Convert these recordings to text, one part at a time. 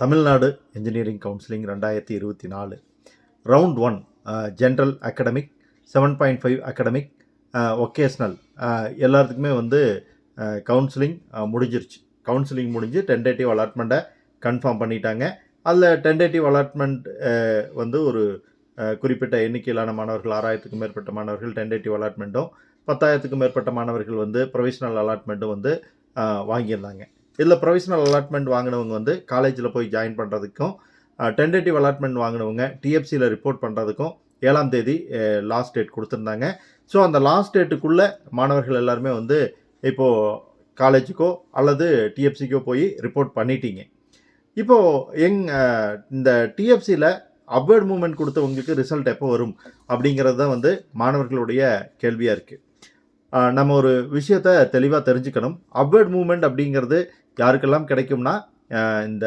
Tamil Nadu engineering counselling 2024 round 1 general academic 7.5 academic vocational எல்லாத்துக்குமே வந்து counselling முடிஞ்சிருச்சு. கவுன்சிலிங் முடிஞ்சு டென்டேட்டிவ் அலாட்மெண்ட்டை கன்ஃபார்ம் பண்ணிட்டாங்க. அதில் டென்டேட்டிவ் அலாட்மெண்ட் வந்து ஒரு குறிப்பிட்ட எண்ணிக்கையிலான மாணவர்கள் 6000க்கும் மேற்பட்ட மாணவர்கள் டென்டேட்டிவ் அலாட்மெண்ட்டும் 10,000க்கும் மேற்பட்ட மாணவர்கள் வந்து ப்ரொவிஷனல் அலாட்மெண்ட்டும் வந்து வாங்கியிருந்தாங்க. இதில் ப்ரொவிஷனல் அலாட்மெண்ட் வாங்கினவங்க வந்து காலேஜில் போய் ஜாயின் பண்ணுறதுக்கும், டென்டேட்டிவ் அலாட்மெண்ட் வாங்கினவங்க டிஎஃப்சியில் ரிப்போர்ட் பண்ணுறதுக்கும் 7ஆம் தேதி லாஸ்ட் டேட் கொடுத்துருந்தாங்க. ஸோ அந்த லாஸ்ட் டேட்டுக்குள்ளே மாணவர்கள் எல்லாருமே வந்து இப்போது காலேஜுக்கோ அல்லது டிஎஃப்சிக்கோ போய் ரிப்போர்ட் பண்ணிட்டீங்க. இப்போது இந்த டிஎஃப்சியில் அப்வர்ட் மூவ்மெண்ட் கொடுத்தவங்களுக்கு ரிசல்ட் எப்போ வரும் அப்படிங்கிறது தான் வந்து மாணவர்களுடைய கேள்வியாக இருக்குது. நம்ம ஒரு விஷயத்தை தெளிவாக தெரிஞ்சுக்கணும். அப்வர்ட் மூவ்மெண்ட் அப்படிங்கிறது யாருக்கெல்லாம் கிடைக்கும்னா, இந்த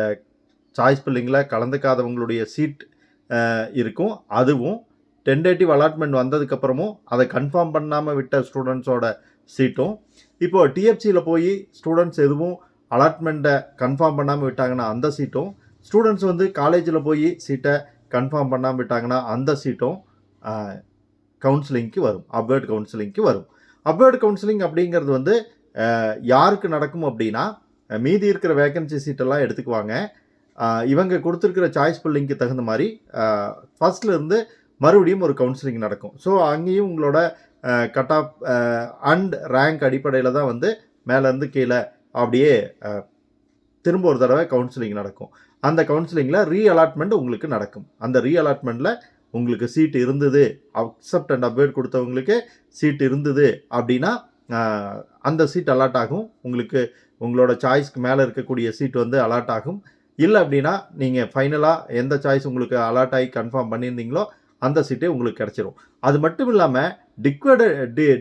சாய்ஸ் பில்லிங்கில் கலந்துக்காதவங்களுடைய சீட் இருக்கும். அதுவும் டென்டேட்டிவ் அலாட்மெண்ட் வந்ததுக்கப்புறமும் அதை கன்ஃபார்ம் பண்ணாமல் விட்ட ஸ்டூடெண்ட்ஸோட சீட்டும், இப்போது டிஎஃப்சியில் போய் ஸ்டூடெண்ட்ஸ் எதுவும் அலாட்மெண்ட்டை கன்ஃபார்ம் பண்ணாமல் விட்டாங்கன்னா அந்த சீட்டும், ஸ்டூடெண்ட்ஸ் வந்து காலேஜில் போய் சீட்டை கன்ஃபார்ம் பண்ணாமல் விட்டாங்கன்னா அந்த சீட்டும் கவுன்சிலிங்க்கு வரும், அப்வர்ட் கவுன்சிலிங்க்கு வரும். அப்வர்ட் கவுன்சிலிங் அப்படிங்கிறது வந்து யாருக்கு நடக்கும் அப்படின்னா, மீதி இருக்கிற வேக்கன்சி சீட்டெல்லாம் எடுத்துக்குவாங்க. இவங்க கொடுத்துருக்கிற சாய்ஸ் பில்லிங்க்கு தகுந்த மாதிரி ஃபர்ஸ்ட்லேருந்து மறுபடியும் ஒரு கவுன்சிலிங் நடக்கும். ஸோ அங்கேயும் உங்களோட கட் ஆஃப் அண்ட் ரேங்க் அடிப்படையில் தான் வந்து மேலேருந்து கீழே அப்படியே திரும்ப ஒரு தடவை கவுன்சிலிங் நடக்கும். அந்த கவுன்சிலிங்கில் ரீஅலாட்மெண்ட் உங்களுக்கு நடக்கும். அந்த ரீஅலாட்மெண்ட்டில் உங்களுக்கு சீட் இருந்தது, அக்செப்ட் அண்ட் அப்வேர்ட் கொடுத்தவங்களுக்கு சீட் இருந்தது அப்படின்னா அந்த சீட் அலாட் ஆகும். உங்களுக்கு உங்களோட சாய்ஸ்க்கு மேலே இருக்கக்கூடிய சீட் வந்து அலாட் ஆகும். இல்லை அப்படின்னா நீங்கள் ஃபைனலாக எந்த சாய்ஸ் உங்களுக்கு அலாட் ஆகி கன்ஃபார்ம் பண்ணியிருந்தீங்களோ அந்த சீட்டே உங்களுக்கு கிடச்சிரும். அது மட்டும் இல்லாமல்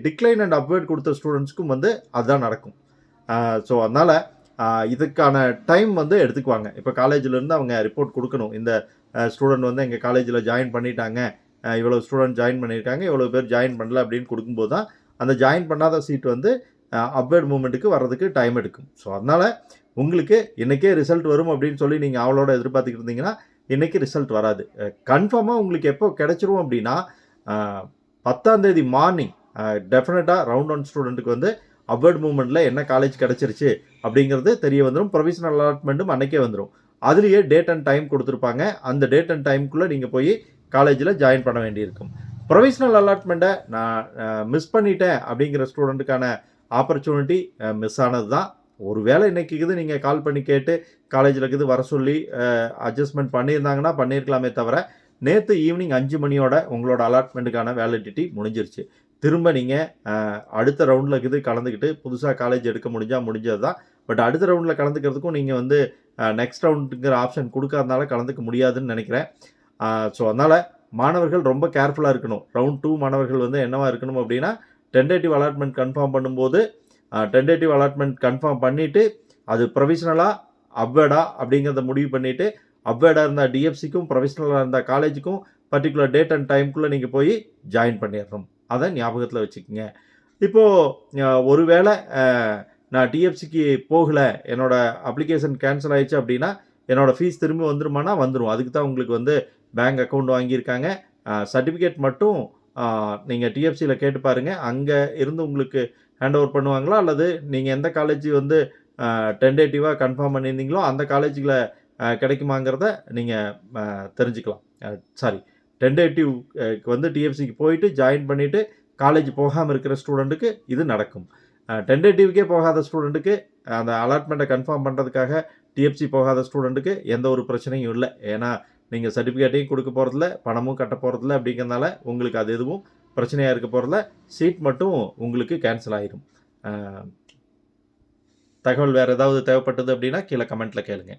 டிக்ளைன் அண்ட் அப்வேர்ட் கொடுத்த ஸ்டூடெண்ட்ஸ்க்கும் வந்து அதுதான் நடக்கும். ஸோ அதனால் இதுக்கான டைம் வந்து எடுத்துக்குவாங்க. இப்போ காலேஜிலேருந்து அவங்க ரிப்போர்ட் கொடுக்கணும். இந்த ஸ்டூடெண்ட் வந்து எங்கள் காலேஜில் ஜாயின் பண்ணிட்டாங்க, இவ்வளோ ஸ்டூடெண்ட் ஜாயின் பண்ணியிருக்காங்க, இவ்வளோ பேர் ஜாயின் பண்ணல அப்படின்னு கொடுக்கும்போது தான் அந்த ஜாயின் பண்ணாத சீட் வந்து அப்வேர்ட் மூவ்மெண்ட்டுக்கு வர்றதுக்கு டைம் எடுக்கும். ஸோ அதனால் உங்களுக்கு இன்றைக்கே ரிசல்ட் வரும் அப்படின்னு சொல்லி நீங்கள் அவளோட எதிர்பார்த்துக்கிட்டு இருந்தீங்கன்னா இன்றைக்கி ரிசல்ட் வராது. கன்ஃபார்மாக உங்களுக்கு எப்போ கிடச்சிரும் அப்படின்னா 10ஆம் தேதி மார்னிங் டெஃபினட்டாக ரவுண்ட் 1 ஸ்டூடெண்ட்டுக்கு வந்து அப்வர்ட் மூவ்மெண்ட்டில் என்ன காலேஜ் கிடச்சிருச்சு அப்படிங்கிறது தெரிய வந்துடும். ப்ரொவிஷனல் அலாட்மெண்ட்டும் அன்றைக்கே வந்துடும். அதுலேயே டேட் அண்ட் டைம் கொடுத்துருப்பாங்க. அந்த டேட் அண்ட் டைமுக்குள்ளே நீங்கள் போய் காலேஜில் ஜாயின் பண்ண வேண்டியிருக்கும். ப்ரொவிஷனல் அலாட்மெண்ட்டை நான் மிஸ் பண்ணிட்டேன் அப்படிங்கிற ஸ்டூடெண்ட்டுக்கான ஆப்பர்ச்சுனிட்டி மிஸ் ஆனது தான். ஒரு வேளை இன்றைக்கி இது நீங்கள் கால் பண்ணி கேட்டு காலேஜில் இருக்குது வர சொல்லி அட்ஜஸ்ட்மெண்ட் பண்ணியிருந்தாங்கன்னா பண்ணியிருக்கலாமே தவிர, நேற்று ஈவினிங் 5 மணியோட உங்களோட அலாட்மெண்ட்டுக்கான வேலிடிட்டி முடிஞ்சிருச்சு. திரும்ப நீங்கள் அடுத்த ரவுண்டில் இருக்குது கலந்துக்கிட்டு புதுசாக காலேஜ் எடுக்க முடிஞ்சது தான். பட் அடுத்த ரவுண்டில் கலந்துக்கிறதுக்கும் நீங்கள் வந்து நெக்ஸ்ட் ரவுண்டுங்கிற ஆப்ஷன் கொடுக்காதனால கலந்துக்க முடியாதுன்னு நினைக்கிறேன். ஸோ அதனால் மாணவர்கள் ரொம்ப கேர்ஃபுல்லாக இருக்கணும். ரவுண்ட் 2 மாணவர்கள் வந்து என்னவா இருக்கணும் அப்படின்னா, டென்டேட்டிவ் அலாட்மெண்ட் கன்ஃபார்ம் பண்ணும்போது டென்டேட்டிவ் அலாட்மெண்ட் கன்ஃபார்ம் பண்ணிவிட்டு அது ப்ரொவிஷனலாக அப்வேர்டா அப்படிங்கிறத முடிவு பண்ணிவிட்டு, அப்வேர்டாக இருந்தால் டிஎஃப்சிக்கும் ப்ரொவிஷனலாக இருந்தால் காலேஜுக்கும் பர்டிகுலர் டேட் அண்ட் டைமுக்குள்ளே நீங்கள் போய் ஜாயின் பண்ணிடணும். அதை ஞாபகத்தில் வச்சுக்கோங்க. இப்போது ஒருவேளை நான் டிஎஃப்சிக்கு போகலை, என்னோடய அப்ளிகேஷன் கேன்சல் ஆகிடுச்சு அப்படின்னா என்னோடய ஃபீஸ் திரும்பி வந்துருமானா வந்துடும். அதுக்கு தான் உங்களுக்கு வந்து பேங்க் அக்கௌண்ட் வாங்கியிருக்காங்க. சர்டிஃபிகேட் மட்டும் நீங்கள் டிஎஃப்சியில் கேட்டு பாருங்கள். அங்கே இருந்து உங்களுக்கு ஹேண்ட் ஓவர் பண்ணுவாங்களா, அல்லது நீங்கள் எந்த காலேஜ் வந்து டென்டேட்டிவாக கன்ஃபார்ம் பண்ணியிருந்தீங்களோ அந்த காலேஜில் கிடைக்குமாங்கிறத நீங்கள் தெரிஞ்சுக்கலாம். டென்டேட்டிவ் வந்து டிஎஃப்சிக்கு போயிட்டு ஜாயின் பண்ணிவிட்டு காலேஜ் போகாமல் இருக்கிற ஸ்டூடெண்ட்டுக்கு இது நடக்கும். டென்டேட்டிவ்க்கே போகாத ஸ்டூடெண்ட்டுக்கு அந்த அலாட்மெண்ட்டை கன்ஃபார்ம் பண்ணுறதுக்காக டிஎஃப்சி போகாத ஸ்டூடெண்ட்டுக்கு எந்த ஒரு பிரச்சனையும் இல்லை. ஏன்னா நீங்கள் சர்டிஃபிகேட்டையும் கொடுக்க போகிறதில்ல, பணமும் கட்ட போகிறதில்ல. அப்படிங்கிறதுனால உங்களுக்கு அது எதுவும் பிரச்சனையாக இருக்க போகிறதில்ல. சீட் மட்டும் உங்களுக்கு கேன்சல் ஆகிடும். தகவல் வேறு ஏதாவது தேவைப்பட்டது அப்படின்னா கீழே கமெண்ட்டில் கேளுங்க.